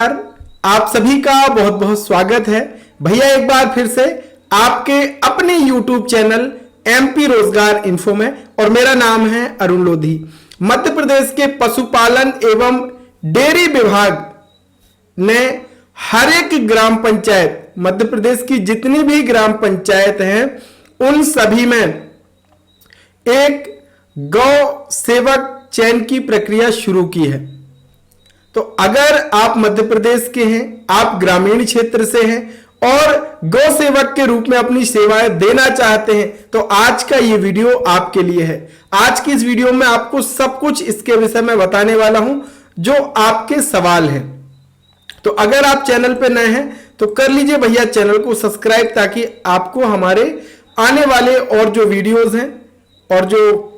आप सभी का बहुत बहुत स्वागत है भैया एक बार फिर से आपके अपने YouTube चैनल MP रोजगार इन्फो में। और मेरा नाम है अरुण लोधी। मध्य प्रदेश के पशुपालन एवं डेयरी विभाग ने हर एक ग्राम पंचायत, मध्य प्रदेश की जितनी भी ग्राम पंचायत हैं उन सभी में एक गौ सेवक चयन की प्रक्रिया शुरू की है। तो अगर आप मध्य प्रदेश के हैं, आप ग्रामीण क्षेत्र से हैं और गौ सेवक के रूप में अपनी सेवाएं देना चाहते हैं तो आज का ये वीडियो आपके लिए है। आज की इस वीडियो में आपको सब कुछ इसके विषय में बताने वाला हूं जो आपके सवाल हैं। तो अगर आप चैनल पे नए हैं तो कर लीजिए भैया चैनल को सब्सक्राइब, ताकि आपको हमारे आने वाले और जो वीडियोस हैं और जो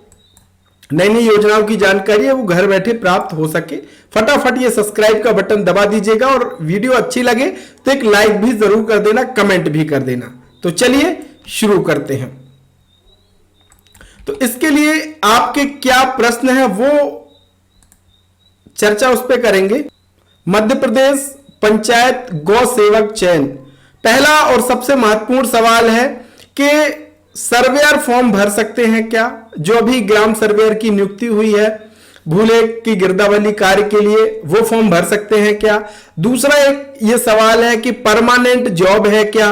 नई नई योजनाओं की जानकारी है वो घर बैठे प्राप्त हो सके। फटाफट ये सब्सक्राइब का बटन दबा दीजिएगा और वीडियो अच्छी लगे तो एक लाइक भी जरूर कर देना, कमेंट भी कर देना। तो चलिए शुरू करते हैं। तो इसके लिए आपके क्या प्रश्न है वो चर्चा उस पर करेंगे। मध्य प्रदेश पंचायत गौ सेवक चयन, पहला और सबसे महत्वपूर्ण सवाल है कि सर्वेयर फॉर्म भर सकते हैं क्या? जो अभी ग्राम सर्वेयर की नियुक्ति हुई है भूले की गिरदावली कार्य के लिए, वो फॉर्म भर सकते हैं क्या? दूसरा एक ये सवाल है कि परमानेंट जॉब है क्या?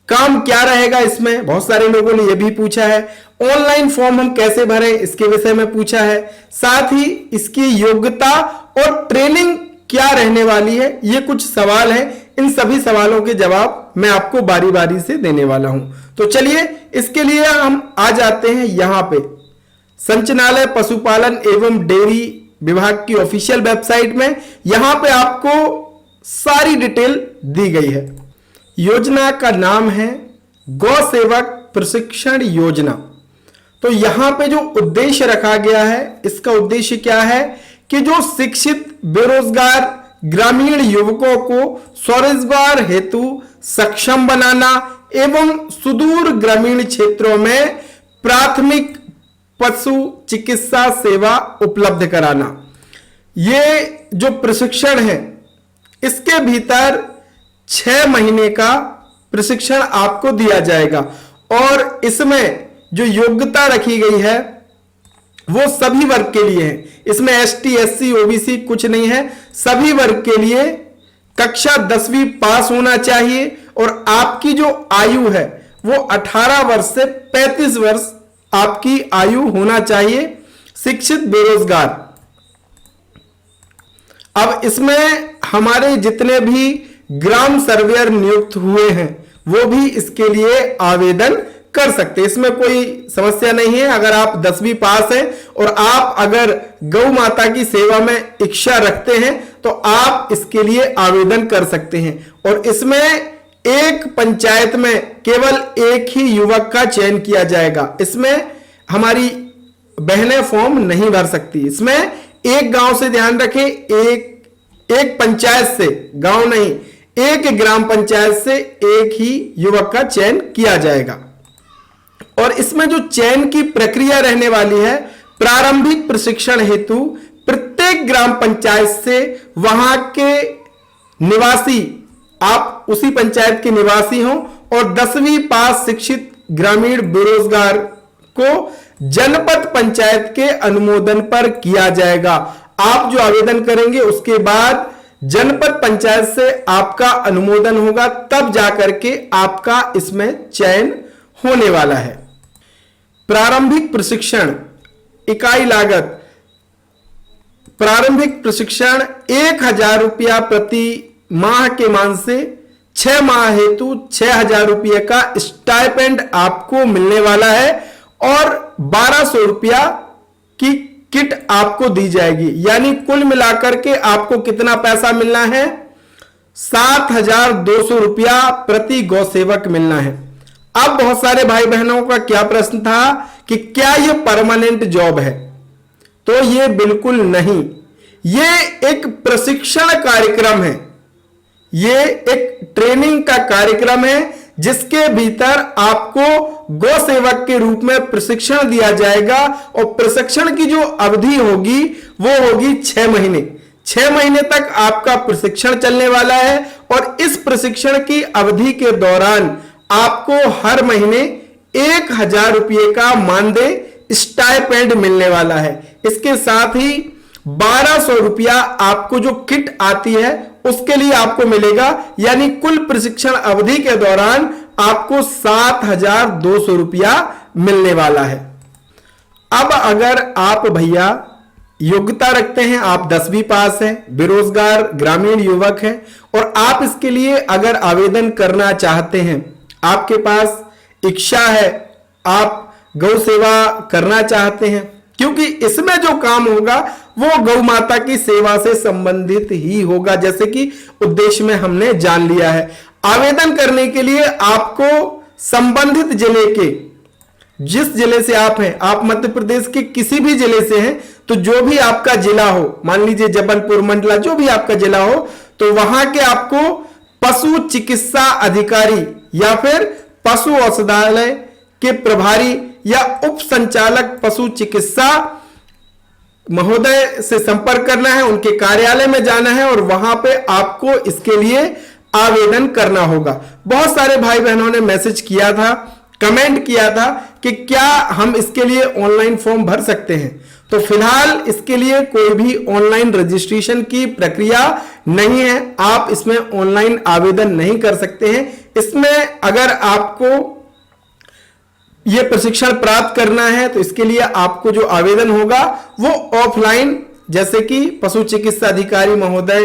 काम क्या रहेगा इसमें? बहुत सारे लोगों ने यह भी पूछा है। ऑनलाइन फॉर्म हम कैसे भरें इसके विषय में पूछा है। साथ ही इसकी योग्यता और ट्रेनिंग क्या रहने वाली है, ये कुछ सवाल हैं। इन सभी सवालों के जवाब मैं आपको बारी बारी से देने वाला हूं। तो चलिए इसके लिए हम आ जाते हैं यहां पे संचालय पशुपालन एवं डेयरी विभाग की ऑफिशियल वेबसाइट में। यहां पे आपको सारी डिटेल दी गई है। योजना का नाम है गौ सेवक प्रशिक्षण योजना। तो यहां पे जो उद्देश्य रखा गया है, इसका उद्देश्य क्या है कि जो शिक्षित बेरोजगार ग्रामीण युवकों को स्वरोजगार हेतु सक्षम बनाना एवं सुदूर ग्रामीण क्षेत्रों में प्राथमिक पशु चिकित्सा सेवा उपलब्ध कराना। ये जो प्रशिक्षण है इसके भीतर 6 महीने का प्रशिक्षण आपको दिया जाएगा और इसमें जो योग्यता रखी गई है वो सभी वर्ग के लिए है। इसमें ST SC OBC कुछ नहीं है, सभी वर्ग के लिए कक्षा 10वीं पास होना चाहिए और आपकी जो आयु है वो 18 वर्ष से 35 वर्ष आपकी आयु होना चाहिए। शिक्षित बेरोजगार, अब इसमें हमारे जितने भी ग्राम सर्वेयर नियुक्त हुए हैं वो भी इसके लिए आवेदन कर सकते हैं। इसमें कोई समस्या नहीं है। अगर आप 10वीं पास हैं और आप अगर गौ माता की सेवा में इच्छा रखते हैं तो आप इसके लिए आवेदन कर सकते हैं। और इसमें एक पंचायत में केवल एक ही युवक का चयन किया जाएगा। इसमें हमारी बहनें फॉर्म नहीं भर सकती। इसमें एक गांव से, ध्यान रखें, एक पंचायत से, गांव नहीं, एक ग्राम पंचायत से एक ही युवक का चयन किया जाएगा। और इसमें जो चयन की प्रक्रिया रहने वाली है, प्रारंभिक प्रशिक्षण हेतु प्रत्येक ग्राम पंचायत से वहां के निवासी, आप उसी पंचायत के निवासी हों और 10वीं पास शिक्षित ग्रामीण बेरोजगार को जनपद पंचायत के अनुमोदन पर किया जाएगा। आप जो आवेदन करेंगे उसके बाद जनपद पंचायत से आपका अनुमोदन होगा, तब जाकर के आपका इसमें चयन होने वाला है। प्रारंभिक प्रशिक्षण इकाई लागत, प्रारंभिक प्रशिक्षण 1000 रुपया प्रति माह के मान से 6 माह हेतु 6000 रुपये का स्टाइपेंड आपको मिलने वाला है और 1200 रुपया की किट आपको दी जाएगी। यानी कुल मिलाकर के आपको कितना पैसा मिलना है? 7200 रुपया प्रति गौ सेवक मिलना है। अब बहुत सारे भाई बहनों का क्या प्रश्न था कि क्या यह परमानेंट जॉब है? तो यह बिल्कुल नहीं, यह एक प्रशिक्षण कार्यक्रम है, यह एक ट्रेनिंग का कार्यक्रम है जिसके भीतर आपको गौ सेवक के रूप में प्रशिक्षण दिया जाएगा और प्रशिक्षण की जो अवधि होगी वो होगी 6 महीने। 6 महीने तक आपका प्रशिक्षण चलने वाला है और इस प्रशिक्षण की अवधि के दौरान आपको हर महीने 1,000 रुपये का मानदेय स्टाइपेंड मिलने वाला है। इसके साथ ही 1,200 रुपया आपको जो किट आती है उसके लिए आपको मिलेगा, यानी कुल प्रशिक्षण अवधि के दौरान आपको 7,200 रुपया मिलने वाला है। अब अगर आप भैया योग्यता रखते हैं, आप 10वीं पास हैं, बेरोजगार ग्रामीण युवक हैं और आप इसके लिए अगर आवेदन करना चाहते हैं, आपके पास इच्छा है, आप गौ सेवा करना चाहते हैं, क्योंकि इसमें जो काम होगा वो गौ माता की सेवा से संबंधित ही होगा, जैसे कि उद्देश्य में हमने जान लिया है। आवेदन करने के लिए आपको संबंधित जिले के, जिस जिले से आप हैं, आप मध्य प्रदेश के किसी भी जिले से हैं, तो जो भी आपका जिला हो, मान लीजिए जबलपुर, मंडला, जो भी आपका जिला हो, तो वहां के आपको पशु चिकित्सा अधिकारी या फिर पशु औषधालय के प्रभारी या उप संचालक पशु चिकित्सा महोदय से संपर्क करना है, उनके कार्यालय में जाना है और वहां पे आपको इसके लिए आवेदन करना होगा। बहुत सारे भाई बहनों ने मैसेज किया था, कमेंट किया था कि क्या हम इसके लिए ऑनलाइन फॉर्म भर सकते हैं। तो फिलहाल इसके लिए कोई भी ऑनलाइन रजिस्ट्रेशन की प्रक्रिया नहीं है, आप इसमें ऑनलाइन आवेदन नहीं कर सकते हैं। इसमें अगर आपको यह प्रशिक्षण प्राप्त करना है तो इसके लिए आपको जो आवेदन होगा वो ऑफलाइन, जैसे कि पशु चिकित्सा अधिकारी महोदय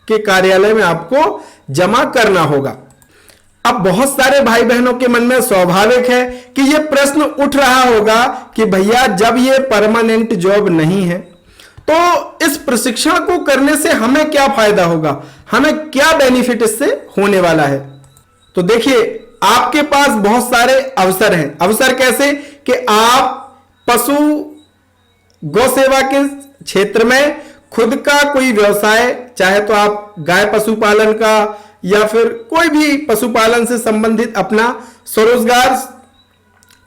के कार्यालय में आपको जमा करना होगा। अब बहुत सारे भाई बहनों के मन में स्वाभाविक है कि यह प्रश्न उठ रहा होगा कि भैया जब यह परमानेंट जॉब नहीं है तो इस प्रशिक्षण को करने से हमें क्या फायदा होगा, हमें क्या बेनिफिट इससे होने वाला है। तो देखिए, आपके पास बहुत सारे अवसर हैं। अवसर कैसे कि आप पशु गौ सेवा के क्षेत्र में खुद का कोई व्यवसाय, चाहे तो आप गाय पशुपालन का या फिर कोई भी पशुपालन से संबंधित अपना स्वरोजगार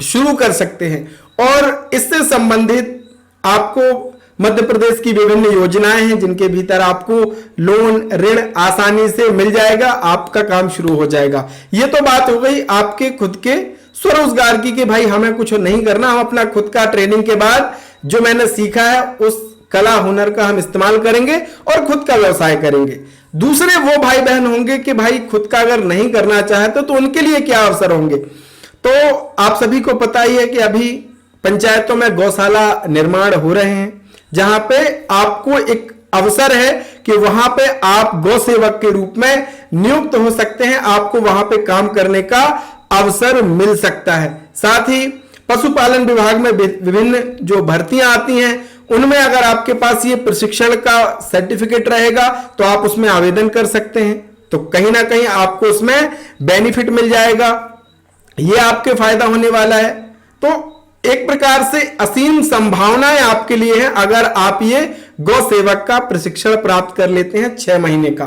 शुरू कर सकते हैं और इससे संबंधित आपको मध्य प्रदेश की विभिन्न योजनाएं हैं जिनके भीतर आपको लोन, ऋण आसानी से मिल जाएगा, आपका काम शुरू हो जाएगा। ये तो बात हो गई आपके खुद के स्वरोजगार की कि भाई हमें कुछ नहीं करना, हम अपना खुद का ट्रेनिंग के बाद जो मैंने सीखा है उस कला हुनर का हम इस्तेमाल करेंगे और खुद का व्यवसाय करेंगे। दूसरे वो भाई बहन होंगे कि भाई खुद का अगर नहीं करना चाहते तो उनके लिए क्या अवसर होंगे। तो आप सभी को पता ही है कि अभी पंचायतों में गौशाला निर्माण हो रहे हैं, जहां पे आपको एक अवसर है कि वहां पे आप गौ सेवक के रूप में नियुक्त हो सकते हैं, आपको वहां पे काम करने का अवसर मिल सकता है। साथ ही पशुपालन विभाग में विभिन्न जो भर्तियां आती हैं उनमें अगर आपके पास ये प्रशिक्षण का सर्टिफिकेट रहेगा तो आप उसमें आवेदन कर सकते हैं, तो कहीं ना कहीं आपको उसमें बेनिफिट मिल जाएगा, ये आपके फायदा होने वाला है। तो एक प्रकार से असीम संभावनाएं आपके लिए हैं अगर आप ये गौ सेवक का प्रशिक्षण प्राप्त कर लेते हैं 6 महीने का।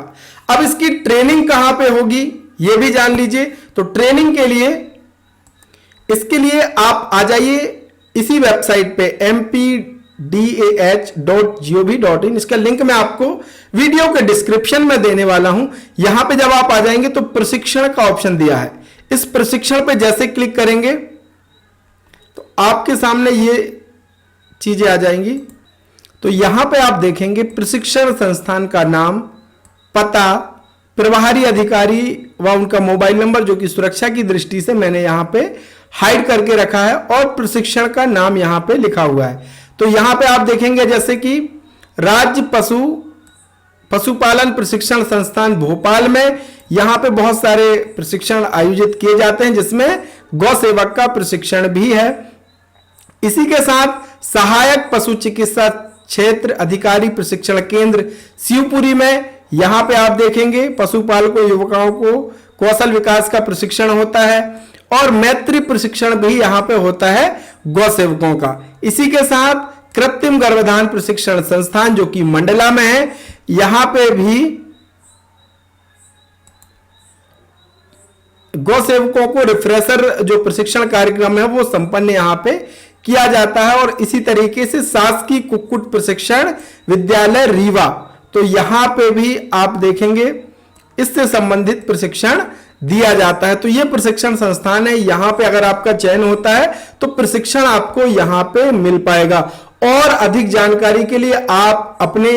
अब इसकी ट्रेनिंग कहां पे होगी ये भी जान लीजिए। तो ट्रेनिंग के लिए, इसके लिए आप आ जाइए इसी वेबसाइट पे mpdah.gov.in, इसका लिंक मैं आपको वीडियो के डिस्क्रिप्शन में देने वाला हूं। यहां पे जब आप आ जाएंगे तो प्रशिक्षण का ऑप्शन दिया है, इस प्रशिक्षण पे जैसे क्लिक करेंगे तो आपके सामने ये चीजें आ जाएंगी। तो यहां पे आप देखेंगे प्रशिक्षण संस्थान का नाम, पता, प्रभारी अधिकारी व उनका मोबाइल नंबर, जो कि सुरक्षा की दृष्टि से मैंने यहां पे हाइड करके रखा है, और प्रशिक्षण का नाम यहां पे लिखा हुआ है। तो यहां पे आप देखेंगे जैसे कि राज्य पशुपालन प्रशिक्षण संस्थान भोपाल में यहां पे बहुत सारे प्रशिक्षण आयोजित किए जाते हैं जिसमें गौ सेवक का प्रशिक्षण भी है। इसी के साथ सहायक पशु चिकित्सा क्षेत्र अधिकारी प्रशिक्षण केंद्र शिवपुरी में यहां पे आप देखेंगे पशुपालकों युवकों को कौशल विकास का प्रशिक्षण होता है, और मैत्री प्रशिक्षण भी यहां पे होता है गौ सेवकों का। इसी के साथ कृत्रिम गर्भधान प्रशिक्षण संस्थान जो कि मंडला में है, यहां पे भी गौ सेवकों को रिफ्रेशर जो प्रशिक्षण कार्यक्रम है वो संपन्न यहां पे किया जाता है। और इसी तरीके से शासकीय कुक्कुट प्रशिक्षण विद्यालय रीवा तो यहां पे भी आप देखेंगे इससे संबंधित प्रशिक्षण दिया जाता है। तो ये प्रशिक्षण संस्थान है, यहां पे अगर आपका चयन होता है तो प्रशिक्षण आपको यहां पे मिल पाएगा। और अधिक जानकारी के लिए आप अपने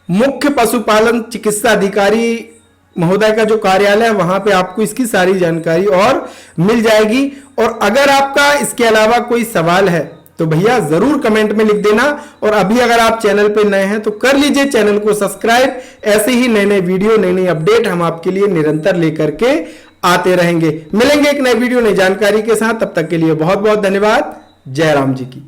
मुख्य पशुपालन चिकित्सा अधिकारी महोदय का जो कार्यालय है वहां पे आपको इसकी सारी जानकारी और मिल जाएगी। और अगर आपका इसके अलावा कोई सवाल है तो भैया जरूर कमेंट में लिख देना। और अभी अगर आप चैनल पे नए हैं तो कर लीजिए चैनल को सब्सक्राइब। ऐसे ही नए नए वीडियो, नई नई अपडेट हम आपके लिए निरंतर लेकर के आते रहेंगे। मिलेंगे एक नए वीडियो, नई जानकारी के साथ। तब तक के लिए बहुत बहुत धन्यवाद। जय राम जी की।